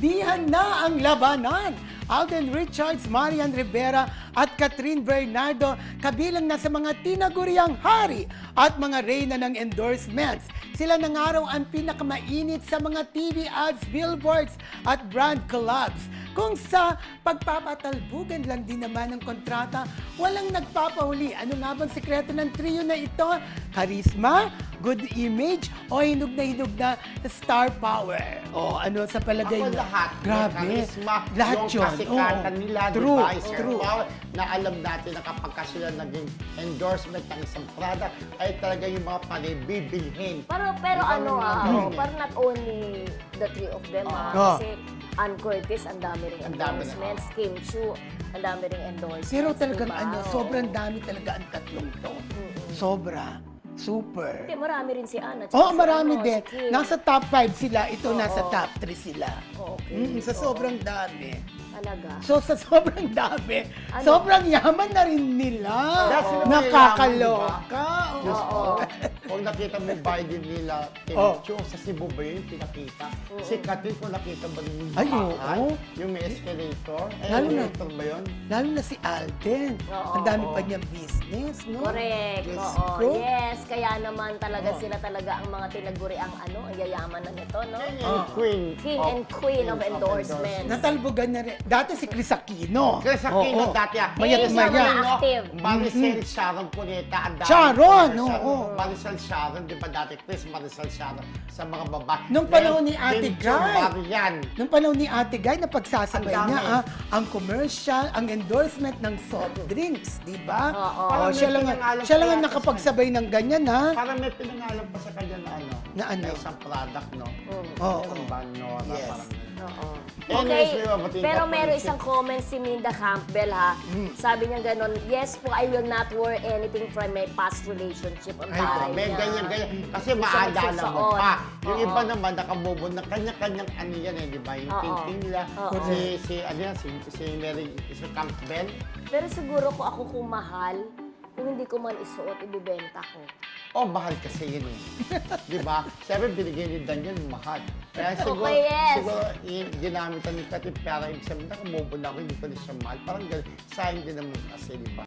Tindihan na ang labanan. Alden Richards, Marian Rivera at Catherine Bernardo kabilang na sa mga tinaguriang hari at mga reyna ng endorsements. Sila na nga raw ang pinakamainit sa mga TV ads, billboards at brand collabs. Kung sa pagpapatalbugan lang din naman ng kontrata, walang nagpapahuli. Ano nga bang sekreto ng trio na ito? Charisma, good image, o hinug na star power? O ano sa palagay Ako mo? lahat. Grabe. Charisma, Lahat yung yun. kasikatan Oo. nila, True. diba? Is True. power, na alam natin na kapag sila naging endorsement ng isang product, ay talaga yung mga panibibilhin. Pero parang not only the three of them, kasi Ann Curtis, ang dami ring Ang dami endorsements, Kim Chu, ang dami ring endorsements. Pero talagang diba? sobrang dami talaga ang tatlong to. Sobra. Super. Hindi, marami rin si Ann. Oo, marami din. Si Kim. Nasa top 5 sila, ito Oo. nasa top 3 sila. Okay. Sa sobrang dami. Talaga. So sa sobrang dami, Ano? sobrang yaman na rin nila. Dahil sila Nakakaloka. Diyos Oo. ko, kung nakita mo yung Biden nila, Oh. sa Cebu ba yun, pinakita? Si Catherine, kung nakita ba rin yung Ay, bahay, oo. yung may escalator? Lalo na. Escalator ba yun? Lalo na si Alden. Oo. Ang dami pa niyang business, no? Correct. Diyos Oo. ko. Yes, kaya naman talaga Oo. sila talaga ang mga tinaguri ang ang yayaman na nito, no? Yan yung Queen. King and Queen of endorsement. Natalbogan na rin. Dati si Chris Aquino. Kasi sa Aquino Oo. dati, Mayat siya maya. mga active. Maricel Sharon Cuneta. ang dami Sharon, ko, oo. Maricel Sharon, di ba dati Chris Maricel Sharon sa mga babae. Nung panahon ni Ate Then, Guy. Marian. Nung panahon ni Ate Guy, napagsasabay Ang dami. niya ang commercial, ang endorsement ng soft drinks, di ba? Oo. Oh, siya lang Parang may ang nakapagsabay ng ganyan, ha? Parang may pinangalan pa sa kanya na ano? Na ano? isang product, no? Oo. Yung Banora, Yes. parang Oo. Anyways, Okay, may mabating pero ka pa meron rin isang comment si Minda Campbell, ha. Sabi niya ganon, yes po, I will not wear anything from my past relationship. Ang Ay, taray may niya. ganyan. Kasi Hindi siya maaalala mo magsusuot. pa. Yung Oo. iba naman, nakabobo na kanya-kanyang ano yan di ba? Yung Oo. ting-ting nila. Oo. Si Mary, si Campbell. Pero siguro kung ako kung mahal, kung hindi ko man isuot, ibibenta ko. Oh, mahal kasi yun eh. Di ba? Siyempre, binigyan ni Daniel, mahal. Kaya siguro, Okay, yes. siguro ginamitan ni Kati, pero ibig sabihin, nakamobo na ako, hindi ko na siya mahal. Parang ganun. Sayang din naman kasi, di ba?